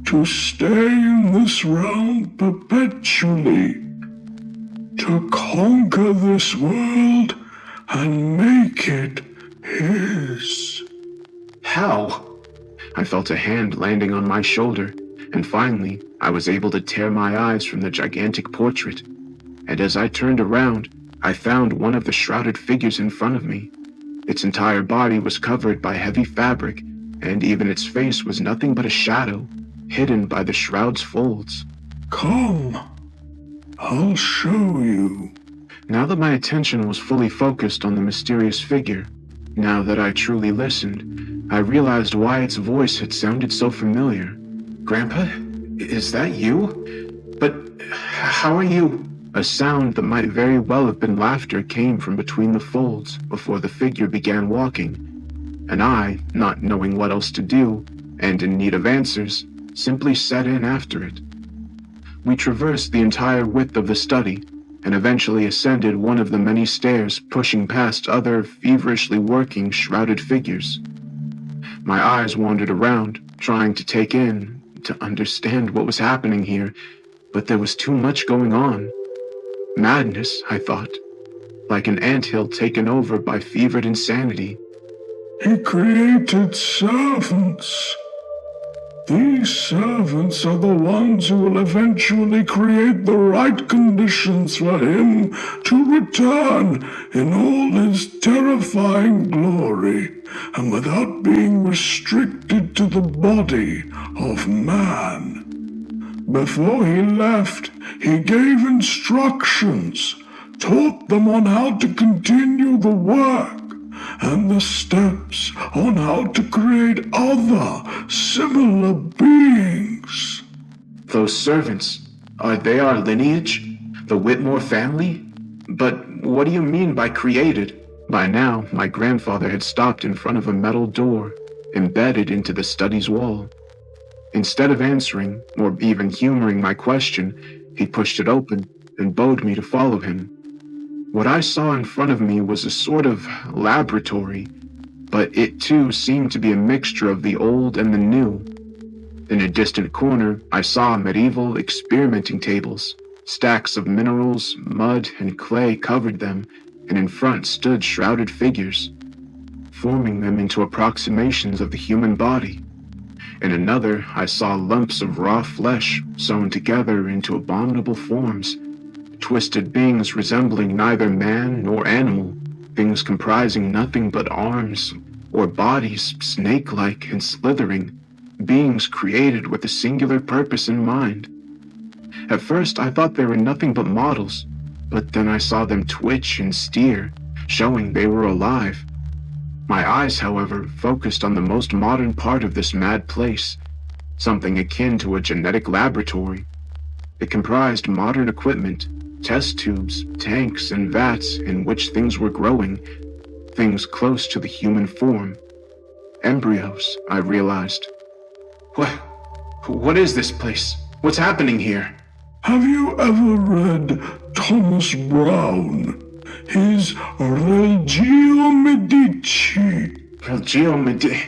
Speaker 3: to stay in this realm perpetually, to conquer this world and make it his.
Speaker 2: How? I felt a hand landing on my shoulder, and finally, I was able to tear my eyes from the gigantic portrait. And as I turned around, I found one of the shrouded figures in front of me. Its entire body was covered by heavy fabric, and even its face was nothing but a shadow, hidden by the shroud's folds.
Speaker 3: Come, I'll show you.
Speaker 2: Now that my attention was fully focused on the mysterious figure, now that I truly listened, I realized why its voice had sounded so familiar. Grandpa, is that you? But how are you? A sound that might very well have been laughter came from between the folds before the figure began walking, and I, not knowing what else to do, and in need of answers, simply set in after it. We traversed the entire width of the study, and eventually ascended one of the many stairs pushing past other feverishly working shrouded figures. My eyes wandered around, trying to take in, to understand what was happening here, but there was too much going on. Madness, I thought, like an anthill taken over by fevered insanity.
Speaker 3: He created servants. These servants are the ones who will eventually create the right conditions for him to return in all his terrifying glory, and without being restricted to the body of man. Before he left, he gave instructions, taught them on how to continue the work, and the steps on how to create other similar beings.
Speaker 2: Those servants, are they our lineage? The Whitmore family? But what do you mean by created? By now, my grandfather had stopped in front of a metal door, embedded into the study's wall. Instead of answering, or even humoring my question, he pushed it open and bowed me to follow him. What I saw in front of me was a sort of laboratory, but it too seemed to be a mixture of the old and the new. In a distant corner, I saw medieval experimenting tables. Stacks of minerals, mud, and clay covered them, and in front stood shrouded figures, forming them into approximations of the human body. In another, I saw lumps of raw flesh sewn together into abominable forms, twisted beings resembling neither man nor animal, things comprising nothing but arms or bodies snake-like and slithering, beings created with a singular purpose in mind. At first, I thought they were nothing but models, but then I saw them twitch and steer, showing they were alive. My eyes, however, focused on the most modern part of this mad place, something akin to a genetic laboratory. It comprised modern equipment, test tubes, tanks, and vats in which things were growing, things close to the human form. Embryos, I realized. What is this place? What's happening here?
Speaker 3: Have you ever read Thomas Brown? His Religio Medici?
Speaker 2: Religio Medici?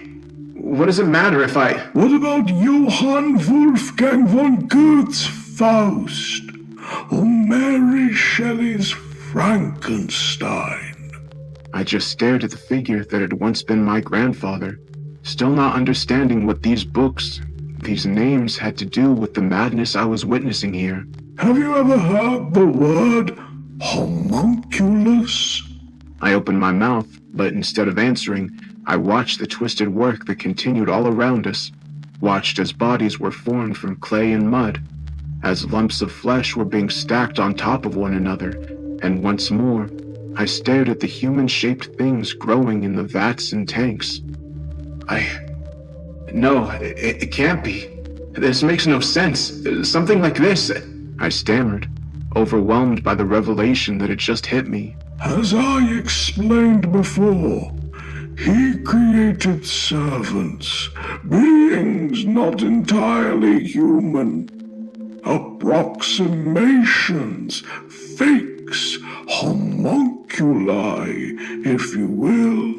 Speaker 2: What does it matter if I...
Speaker 3: What about Johann Wolfgang von Goethe's Faust? Or Mary Shelley's Frankenstein?
Speaker 2: I just stared at the figure that had once been my grandfather, still not understanding what these books, these names had to do with the madness I was witnessing here.
Speaker 3: Have you ever heard the word homunculus?
Speaker 2: I opened my mouth, but instead of answering, I watched the twisted work that continued all around us, watched as bodies were formed from clay and mud, as lumps of flesh were being stacked on top of one another, and once more, I stared at the human-shaped things growing in the vats and tanks. No, it can't be. This makes no sense. Something like this. I stammered, overwhelmed by the revelation that had just hit me.
Speaker 3: As I explained before, he created servants, beings not entirely human. Approximations, fakes, homunculi, if you will.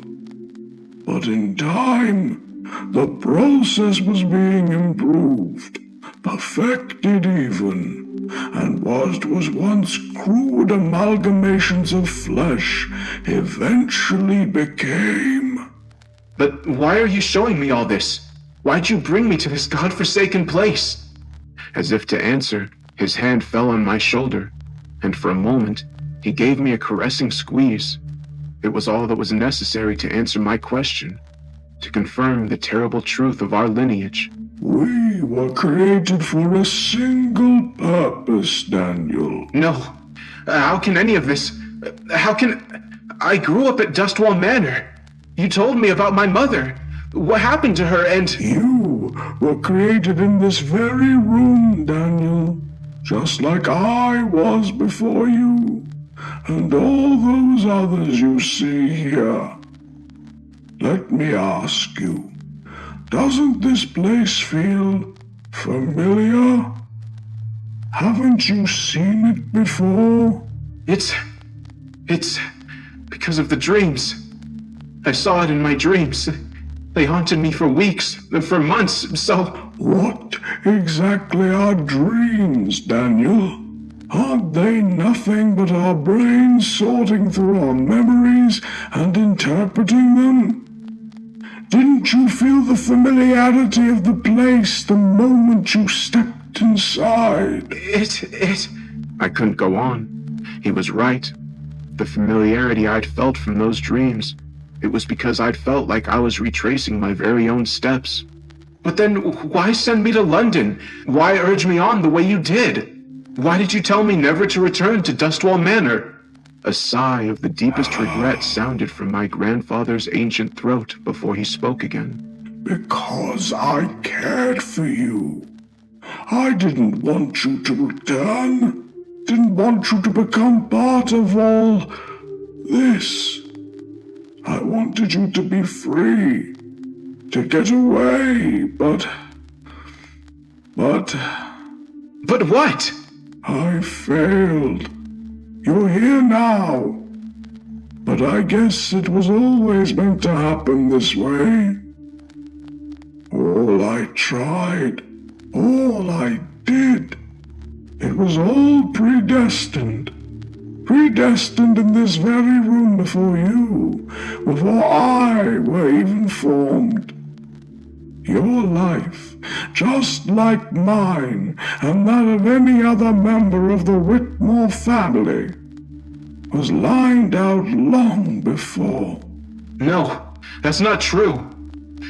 Speaker 3: But in time, the process was being improved, perfected even, and what was once crude amalgamations of flesh eventually became...
Speaker 2: But why are you showing me all this? Why'd you bring me to this godforsaken place? As if to answer, his hand fell on my shoulder, and for a moment, he gave me a caressing squeeze. It was all that was necessary to answer my question, to confirm the terrible truth of our lineage.
Speaker 3: We were created for a single purpose, Daniel.
Speaker 2: No. How can any of this... How can... I grew up at Dustwall Manor. You told me about my mother. What happened to her and...
Speaker 3: You were created in this very room, Daniel. Just like I was before you. And all those others you see here. Let me ask you, doesn't this place feel familiar? Haven't you seen it before?
Speaker 2: It's because of the dreams. I saw it in my dreams. They haunted me for weeks, for months, so...
Speaker 3: What exactly are dreams, Daniel? Aren't they nothing but our brains sorting through our memories and interpreting them? Didn't you feel the familiarity of the place the moment you stepped inside?
Speaker 2: I couldn't go on. He was right. The familiarity I'd felt from those dreams, it was because I'd felt like I was retracing my very own steps. But then, why send me to London? Why urge me on the way you did? Why did you tell me never to return to Dustwall Manor? A sigh of the deepest regret sounded from my grandfather's ancient throat before he spoke again.
Speaker 3: Because I cared for you. I didn't want you to return. Didn't want you to become part of all this. I wanted you to be free. To get away, but...
Speaker 2: But what?
Speaker 3: I failed. You're here now. But I guess it was always meant to happen this way. All I tried all I did. It was all predestined. Predestined in this very room before you, before I were even formed. Your life, just like mine and that of any other member of the Whitmore family, was lined out long before.
Speaker 2: No, that's not true.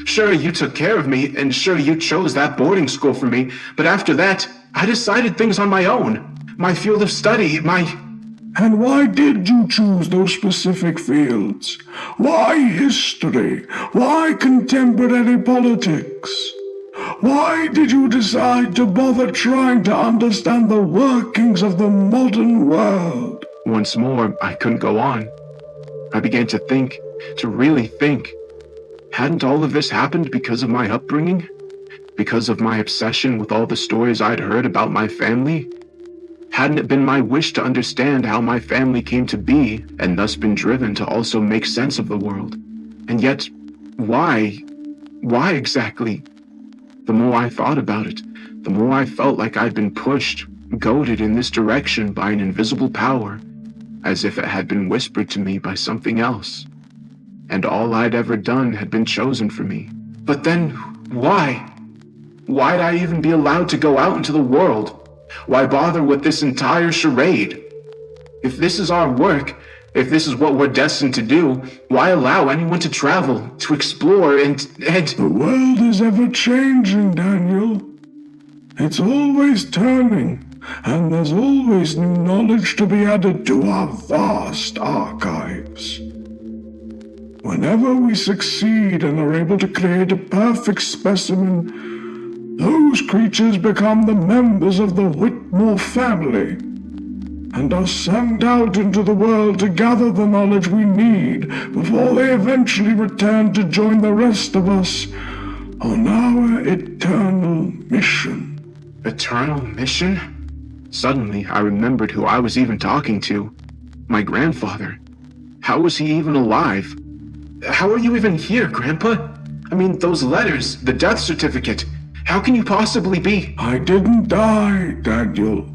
Speaker 2: Sure, you took care of me, and sure, you chose that boarding school for me, but after that, I decided things on my own. My field of study,
Speaker 3: And why did you choose those specific fields? Why history? Why contemporary politics? Why did you decide to bother trying to understand the workings of the modern world?
Speaker 2: Once more, I couldn't go on. I began to think, to really think. Hadn't all of this happened because of my upbringing? Because of my obsession with all the stories I'd heard about my family? Hadn't it been my wish to understand how my family came to be, and thus been driven to also make sense of the world? And yet, why? Why exactly? The more I thought about it, the more I felt like I'd been pushed, goaded in this direction by an invisible power, as if it had been whispered to me by something else. And all I'd ever done had been chosen for me. But then, why? Why'd I even be allowed to go out into the world? Why bother with this entire charade? If this is our work, if this is what we're destined to do, why allow anyone to travel, to explore, and...
Speaker 3: The world is ever changing, Daniel. It's always turning, and there's always new knowledge to be added to our vast archives. Whenever we succeed and are able to create a perfect specimen, those creatures become the members of the Whitmore family and are sent out into the world to gather the knowledge we need before they eventually return to join the rest of us on our eternal mission.
Speaker 2: Eternal mission? Suddenly, I remembered who I was even talking to. My grandfather. How was he even alive? How are you even here, Grandpa? I mean, those letters, the death certificate. How can you possibly be?
Speaker 3: I didn't die, Daniel.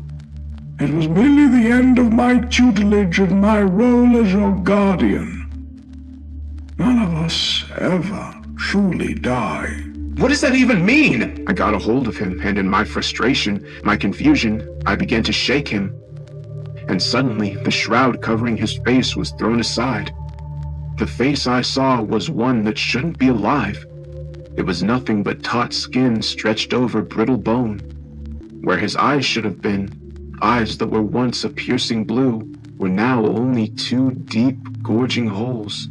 Speaker 3: It was merely the end of my tutelage and my role as your guardian. None of us ever truly die.
Speaker 2: What does that even mean? I got a hold of him, and in my frustration, my confusion, I began to shake him. And suddenly, the shroud covering his face was thrown aside. The face I saw was one that shouldn't be alive. It was nothing but taut skin stretched over brittle bone. Where his eyes should have been, eyes that were once a piercing blue, were now only two deep, gorging holes.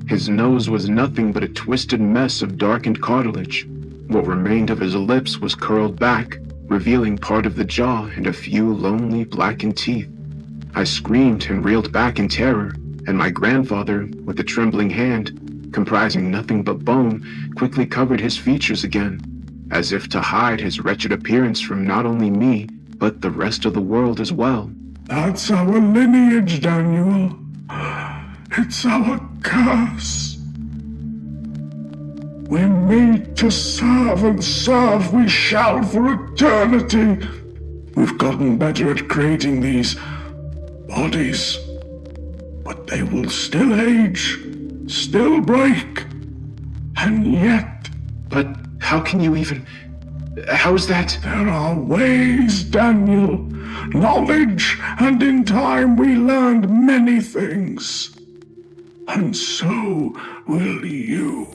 Speaker 2: His nose was nothing but a twisted mess of darkened cartilage. What remained of his lips was curled back, revealing part of the jaw and a few lonely, blackened teeth. I screamed and reeled back in terror, and my grandfather, with a trembling hand, comprising nothing but bone, quickly covered his features again, as if to hide his wretched appearance from not only me, but the rest of the world as well.
Speaker 3: That's our lineage, Daniel. It's our curse. We're made to serve, and serve we shall for eternity. We've gotten better at creating these bodies, but they will still age, still break, and yet...
Speaker 2: But how can you even... How's that?
Speaker 3: There are ways, Daniel. Knowledge, and in time we learned many things. And so will you.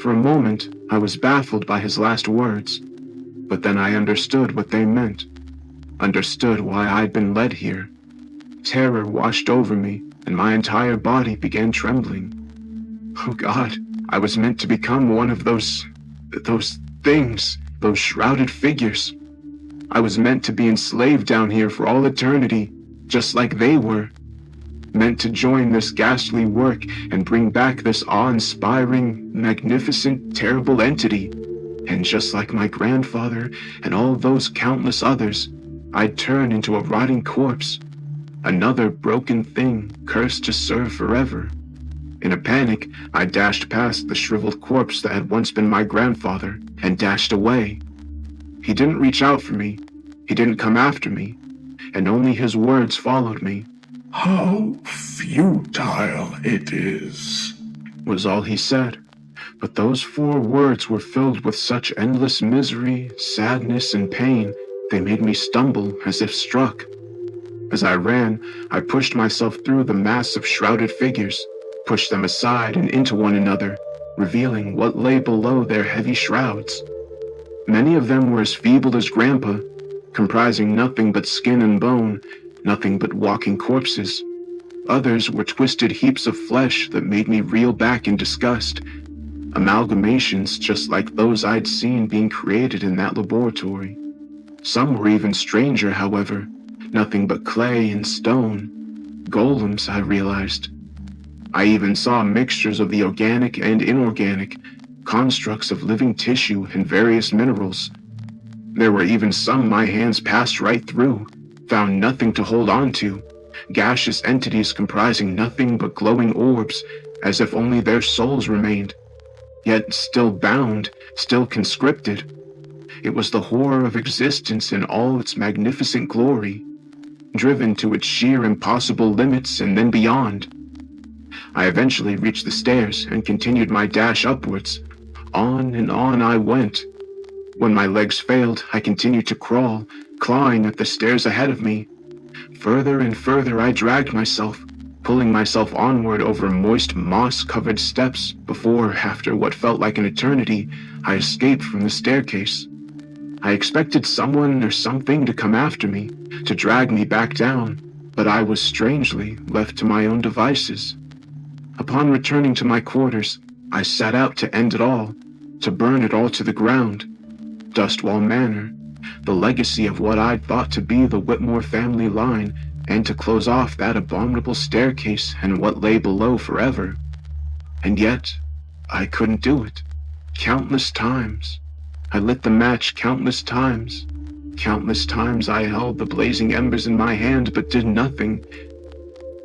Speaker 2: For a moment, I was baffled by his last words, but then I understood what they meant. Understood why I'd been led here. Terror washed over me, and my entire body began trembling. Oh God, I was meant to become one of those things, those shrouded figures. I was meant to be enslaved down here for all eternity, just like they were. Meant to join this ghastly work and bring back this awe-inspiring, magnificent, terrible entity. And just like my grandfather and all those countless others, I'd turn into a rotting corpse. Another broken thing cursed to serve forever. In a panic, I dashed past the shriveled corpse that had once been my grandfather and dashed away. He didn't reach out for me. He didn't come after me. And only his words followed me,
Speaker 3: How futile it is.
Speaker 2: was all he said. But those 4 words were filled with such endless misery, sadness, and pain, they made me stumble as if struck. As I ran, I pushed myself through the mass of shrouded figures, pushed them aside and into one another, revealing what lay below their heavy shrouds. Many of them were as feeble as Grandpa, comprising nothing but skin and bone, nothing but walking corpses. Others were twisted heaps of flesh that made me reel back in disgust, amalgamations just like those I'd seen being created in that laboratory. Some were even stranger, however, nothing but clay and stone. Golems, I realized. I even saw mixtures of the organic and inorganic, constructs of living tissue and various minerals. There were even some my hands passed right through, found nothing to hold on to, gaseous entities comprising nothing but glowing orbs, as if only their souls remained, yet still bound, still conscripted. It was the horror of existence in all its magnificent glory, driven to its sheer impossible limits and then beyond. I eventually reached the stairs and continued my dash upwards. On and on I went. When my legs failed, I continued to crawl, clawing at the stairs ahead of me. Further and further I dragged myself, pulling myself onward over moist, moss-covered steps before, after what felt like an eternity, I escaped from the staircase. I expected someone or something to come after me, to drag me back down, but I was strangely left to my own devices. Upon returning to my quarters, I set out to end it all, to burn it all to the ground. Dustwall Manor, the legacy of what I'd thought to be the Whitmore family line, and to close off that abominable staircase and what lay below forever. And yet, I couldn't do it. Countless times. I lit the match countless times. Countless times I held the blazing embers in my hand but did nothing.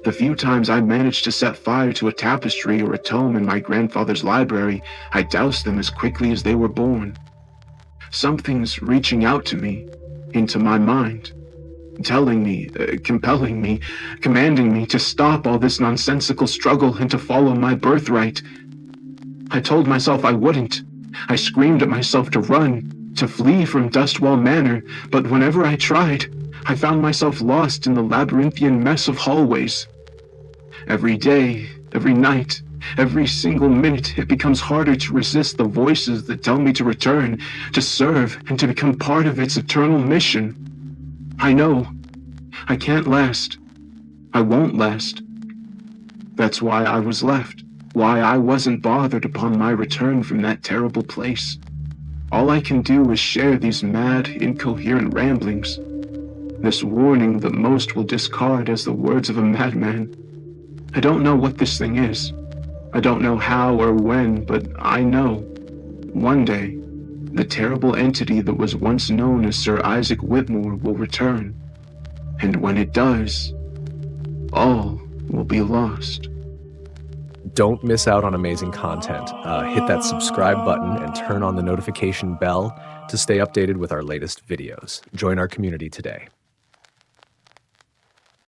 Speaker 2: The few times I managed to set fire to a tapestry or a tome in my grandfather's library, I doused them as quickly as they were born. Something's reaching out to me, into my mind, telling me, compelling me, commanding me to stop all this nonsensical struggle and to follow my birthright. I told myself I wouldn't. I screamed at myself to run, to flee from Dustwall Manor, but whenever I tried, I found myself lost in the labyrinthian mess of hallways. Every day, every night, every single minute, it becomes harder to resist the voices that tell me to return, to serve, and to become part of its eternal mission. I know. I can't last. I won't last. That's why I was left, why I wasn't bothered upon my return from that terrible place. All I can do is share these mad, incoherent ramblings, this warning that most will discard as the words of a madman. I don't know what this thing is. I don't know how or when, but I know. One day, the terrible entity that was once known as Sir Isaac Whitmore will return. And when it does, all will be lost.
Speaker 1: Don't miss out on amazing content. Hit that subscribe button and turn on the notification bell to stay updated with our latest videos. Join our community today.